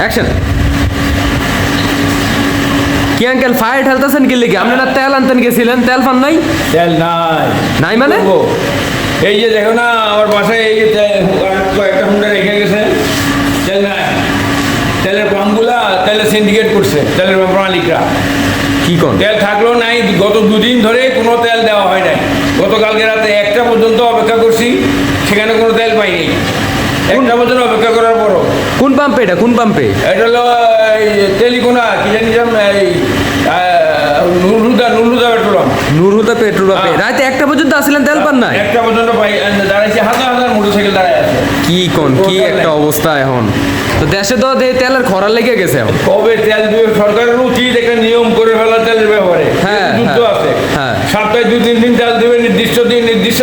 Action. কি uncle fire ঠেলতেছেন কি লিখে? আপনি না তেল আনতেন গেছিলেন, তেল পান নাই? তেল নাই। নাই মানে? এই যে দেখো না আমার বাসায় এই যে কয়েকটা হুন্ডা রেখে গেছে, তেল নাই। তেলের পাম্পগুলা তেলের সিন্ডিকেট করছে, তেলের মালিকরা। কি কোন? তেল থাকলেও নাই, গত দুদিন ধরে কোনো তেল দেওয়া হয় নাই। গতকালকে রাতে 1টা পর্যন্ত অপেক্ষা করছি, সেখানে কোনো তেল পাইনি। 1টা পর্যন্ত অপেক্ষা করার পরও। কোন পাম্পে এটা? কোন পাম্পে? এটা হলো টেলিকোনা, কি জানি এই নুরহুদা পেট্রোল পাম্প। নুরহুদা পেট্রোল পাম্পে রাতে 1টা পর্যন্ত আসলেন, তেল পান নাই? 1টা পর্যন্ত দাঁড়াইছে, হাজার হাজার মোটরসাইকেল দাঁড়ায় আছে। কি কোন? কি একটা অবস্থা এখন তো দেশে, তো তেলের খরা লেগে গেছে এখন। কবে তেল দিবে? সরকারের উচিত একটা নিয়ম করে ফেলা তেলের ব্যাপারে। হ্যাঁ, যুদ্ধ আছে, হ্যাঁ। সপ্তাহে 2-3 দিন তেল দিবে, নির্দিষ্ট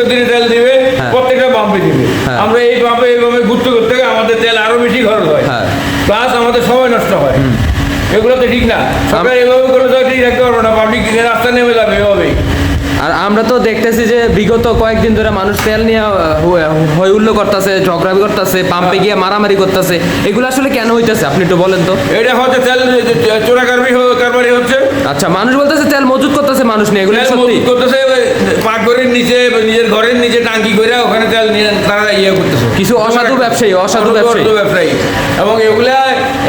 দিনে তেল দিবে, প্রত্যেকটা পাম্পে দিবে। আমরা এই পাম্পে এইভাবে ঘুরতে ঘুরতে আমাদের তেল আরো বেশি খরচ হয়, প্লাস আমাদের সময় নষ্ট হয়। এগুলো তো ঠিক না। সরকার এভাবে করে তো ঠিক রাখতে পারবো না, পাবলিক রাস্তা নেমে যাবে এভাবেই। আর আমরা তো দেখতেছি যে বিগত কয়েকদিন ধরে মানুষ তেল নিয়ে হই হুল্লো করতেছে, ঝগড়া করতেছে, পাম্পে গিয়ে মারামারি করতেছে। এগুলো আসলে কেন হইতেছে আপনি একটু বলেন তো? এটা হচ্ছে তেল কারবারি হচ্ছে। আচ্ছা, মানুষ বলতেছে তেল মজুত করতেছে মানুষ নিয়ে, এগুলো সত্যি করতেছে? পাকঘরের নিচে, নিজের ঘরের নিচে টাঙ্কি করে ওখানে তেল নিয়ে তারা ইয়ে করতেছে। কিছু অসাধু ব্যবসায়ী এবং এগুলা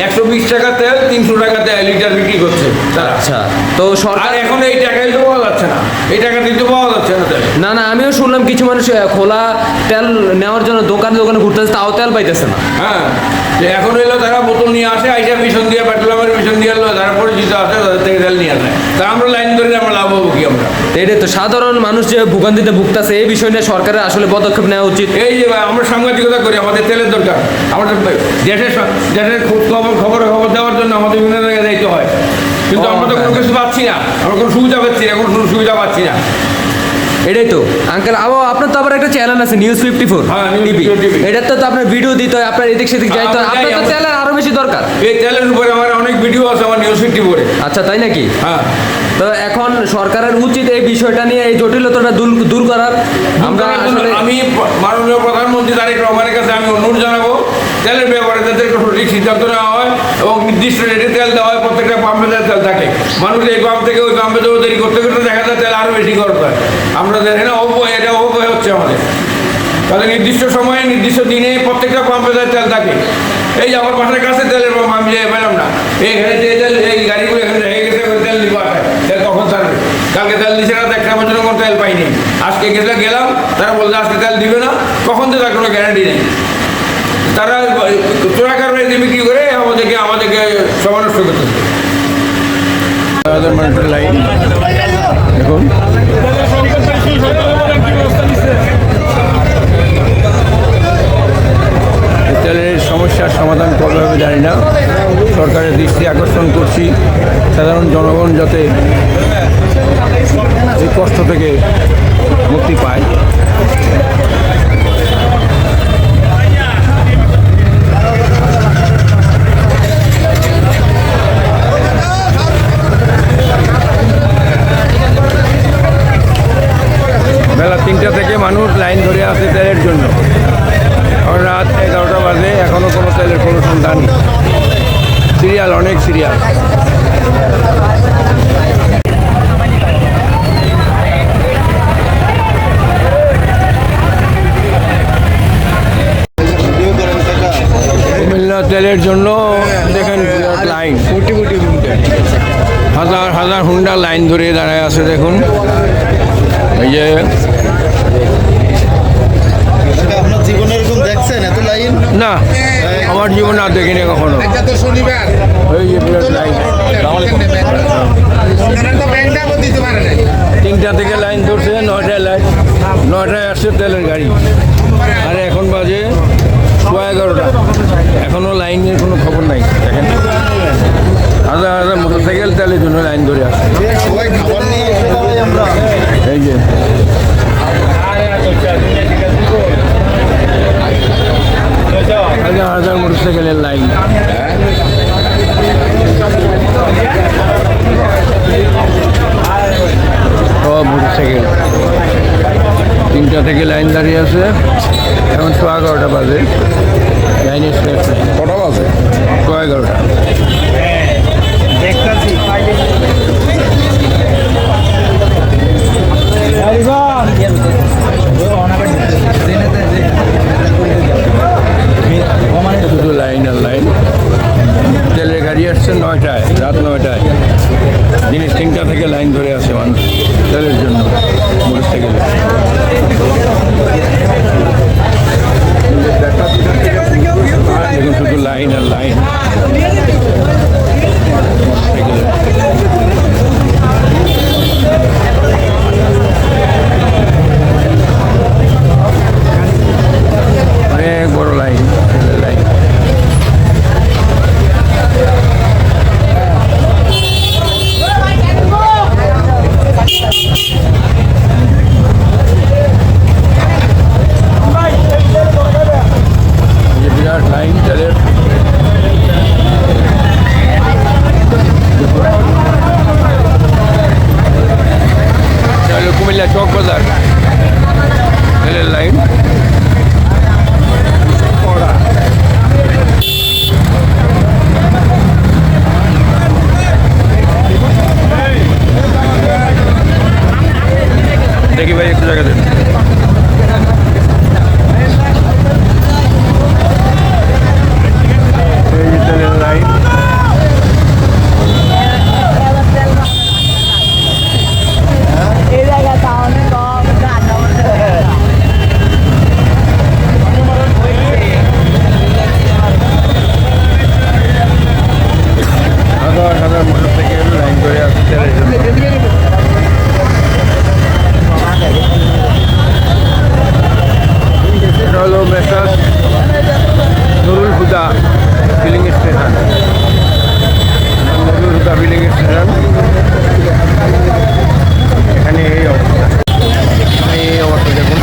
120 টাকা তেল 300 টাকা তেল লিটার বিক্রি করছে। আচ্ছা, তো সরকার এখন এই টাকাই তো পাওয়া যাচ্ছে না, এই টাকা দিতে পাওয়া যাচ্ছে না তেল। না, আমিও শুনলাম কিছু মানুষ খোলা তেল নেওয়ার জন্য দোকানে ঘুরতেছে, তাও তেল পাইতেছে না। হ্যাঁ, এখন হইলো তারা বোতল নিয়ে আসে, আইসা মিশন দিয়ে পেট্রোলামের মিশন দিয়ে তারা পরিচিত আছে, তাদের থেকে তেল নিয়ে আসে। তা আমরা লাইন ধরে আমরা লাভ হবো কি? আমরা এটাই তো, সাধারণ মানুষ যে ভোগান্তিতে ভুগতেছে, এই বিষয় নিয়ে সরকারের আসলে পদক্ষেপ নেওয়া উচিত। এই যে আমরা সাংবাদিকতা করি, আমাদের তেলের দরকার, আমাদের দেশের খবর দেওয়ার জন্য আমাদের বিভিন্ন জায়গায় যাইতে হয়, কিন্তু আমরা তো কোনো কিছু পাচ্ছি না, আমরা কোনো সুবিধা পাচ্ছি না, কোনো সুবিধা পাচ্ছি না। এটাই তো আঙ্কেল, আপনার তো আবার একটা চ্যানেল আছে নিউজ 54 টিভি, এটাতে তো আপনার ভিডিও দিতে হয়, আপনার এদিক সেদিক যাইতে হয়, আপনার তো তেলের আরো বেশি দরকার। এই তেলের উপরে আমার অনেক ভিডিও আছে আমার নিউজ 54-এ। আচ্ছা, তাই নাকি? হ্যাঁ। তো এখন সরকারের উচিত এই বিষয়টা নিয়ে, এই জটিলতাটা দূর করার। আমি মাননীয় প্রধানমন্ত্রী তারেক রহমানের কাছে আমি অনুরোধ জানাবো, তেলের ব্যাপারে যাদের সঠিক সিদ্ধান্ত নেওয়া হয় এবং নির্দিষ্ট রেটে তেল দেওয়া হয়, প্রত্যেকটা পাম্পে তেল থাকে। মানুষ এই পাম্প থেকে ওই পাম্পে দেরি করতে করতে দেখা যায় তেল আরও বেশি খরচ হয়। আমরা দেখি না এটা অপব্যয় হচ্ছে আমাদের। তাহলে নির্দিষ্ট সময়ে নির্দিষ্ট দিনে প্রত্যেকটা পাম্পে তেল থাকে। এই যে আমার বাসার কাছে তেলের পাম্প, আমি যে পেলাম না, এইখানে যে তেল, এই গাড়িগুলো এখানে রেখে গেছে, তেল নিবো আসে, তেল কখন ছাড়বে? কালকে তেল দিচ্ছে না, একটা পর্যন্ত কোনো তেল পাইনি। আজকে গেলাম, তারা বলছে আজকে তেল দিবে না, কখন তো তার কোনো গ্যারান্টি নেই। তারা চোরাকার বাড়িতে বিক্রি করে আমাদেরকে সময় নষ্ট করতেছে। লাইন দেখুন, তেলের সমস্যার সমাধান করবে হবে জানি না, সরকারের দৃষ্টি আকর্ষণ করছি, সাধারণ জনগণ যাতে এই কষ্ট থেকে মুক্তি পায়। বেলা 3টা থেকে মানুষ লাইন ধরে আছে তেলের জন্য, রাত 11টা বাজে, এখনও কোনো তেলের কোনো সন্ধান নেই। সিরিয়াল, অনেক সিরিয়াল। কুমিল্লা তেলের জন্য দেখেন লাইন, হাজার হাজার হুন্ডা লাইন ধরে দাঁড়ায় আছে। দেখুন এই যে, না আমার জীবনে আর দেখিনি কখনো। এই যে লাইন, 3টা থেকে লাইন ধরছে, 9টায় আসছে তেলের গাড়ি, আর এখন বাজে 11:15, এখনো লাইনের কোনো খবর নাই। দেখেন হাজার হাজার মোটরসাইকেল তেলের জন্য লাইন ধরে আসছে। এই যে হাজার হাজার মোটরসাইকেলের লাইন। সব মোটরসাইকেল 3টা থেকে লাইন দাঁড়িয়ে আছে, এখন 11:15 বাজে, লাইনের শেষ। কটা বাজে? 11:15। রাত 9টায় দিনের 3টা থেকে লাইন ধরে আসে মানুষ তেলের জন্য মোটরসাইকেলে। দেখুন শুধু লাইন আর লাইন অনেক বড় লাইন লাইন। বিরাট লাইন তেলের। কুমিল্লা চক বাজার তেলের লাইন। দেখি ভাই একটু জায়গা দেন। তেলের লাইন হাজার হাজার মোটরসাইকেল লাইন করে আসছে তেলের জন্য। এটা হলো মেসাজ Nurul Huda filling station. Nurul Huda filling station. এখানে এই অবস্থা, এই অবস্থা দেখুন।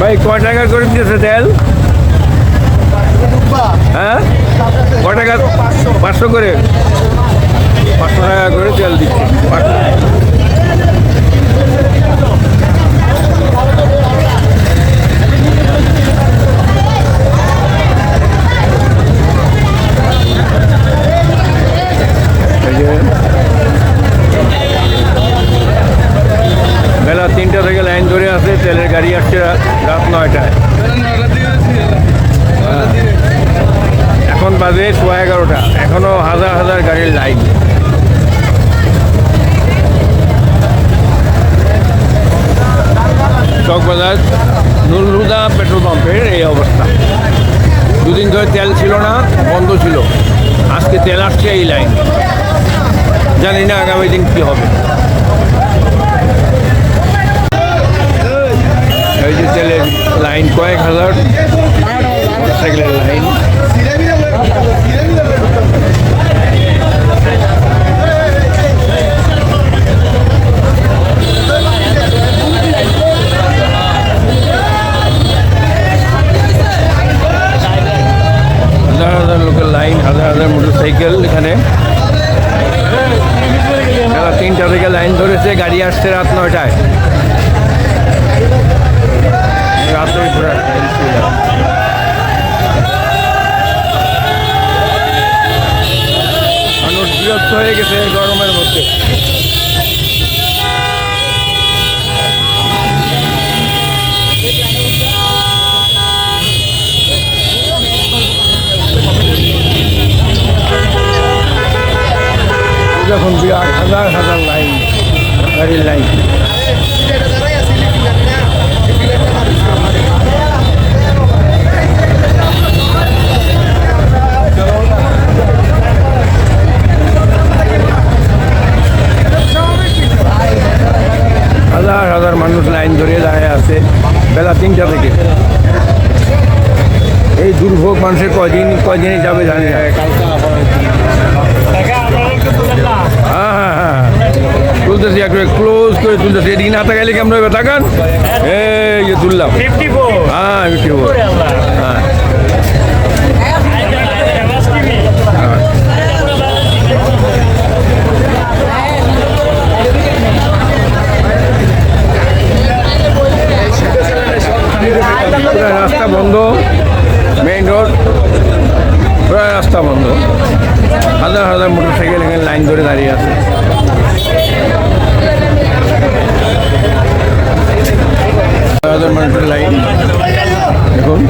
ভাই ক টাকা করে দিয়েছে তেল? হ্যাঁ ক টাকা? 500 করে, 500 টাকা করে তেল দিচ্ছে। বেলা 3টা থেকে লাইন ধরে আছে, তেলের গাড়ি আসছে রাত 9টায়। এখন বাজে 11:15, এখনো হাজার হাজার গাড়ির লাইন। চকবাজার নুরুল হুদা পেট্রোল পাম্পের এই অবস্থা। দুদিন ধরে তেল ছিল না, বন্ধ ছিল। আজকে তেল আসছে এই লাইন, জানি না আগামী দিন কী হবে। এই যে তেলের লাইন, কয়েক হাজার মোটরসাইকেলের লাইন। হাজার হাজার লোকের লাইন, হাজার হাজার মোটরসাইকেল এখানে। বেলা 3টা থেকে লাইন ধরেছে, গাড়ি আসছে রাত 9টায়। রাত্রে পুরা মানুষ বিরক্ত হয়ে গেছে গরমের মধ্যে। যখন বিরাট হাজার হাজার লাইন, গাড়ির লাইন। হাজার হাজার মানুষ লাইন ধরে দাঁড়িয়ে আছে বেলা 3টা থেকে। এই দুর্ভোগ মানুষের কয়দিনই যাবে জানি না। হ্যাঁ হ্যাঁ হ্যাঁ তুলতেছি, একটু ক্লোজ করে তুলতেছি। এদিকে না তাকাইলে কেমন হবে? তাকান, এই যে তুললাম। হ্যাঁ 54। হ্যাঁ বন্ধ, মেইন রোড প্রায় রাস্তা বন্ধ, হাজার হাজার মোটরসাইকেল এখানে লাইন ধরে দাঁড়িয়ে আছে। হাজার মানুষের লাইন দেখুন।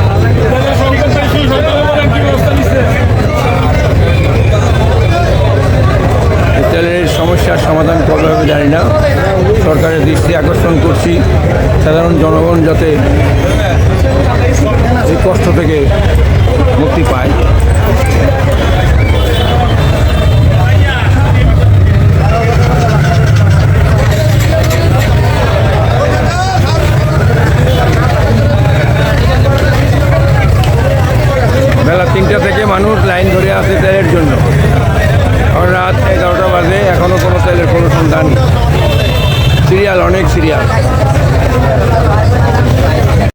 তেলের সমস্যার সমাধান কবে হবে জানি না, সরকারের দৃষ্টি আকর্ষণ করছি সাধারণ জনগণ যাতে এই কষ্ট থেকে মুক্তি পায়। বেলা 3টা থেকে মানুষ লাইন ধরে আছে তেলের জন্য, আর রাত 11টা বাজে এখনও কোনো তেলের কোনো সন্ধান, সিরিয়াল অনেক সিরিয়াল।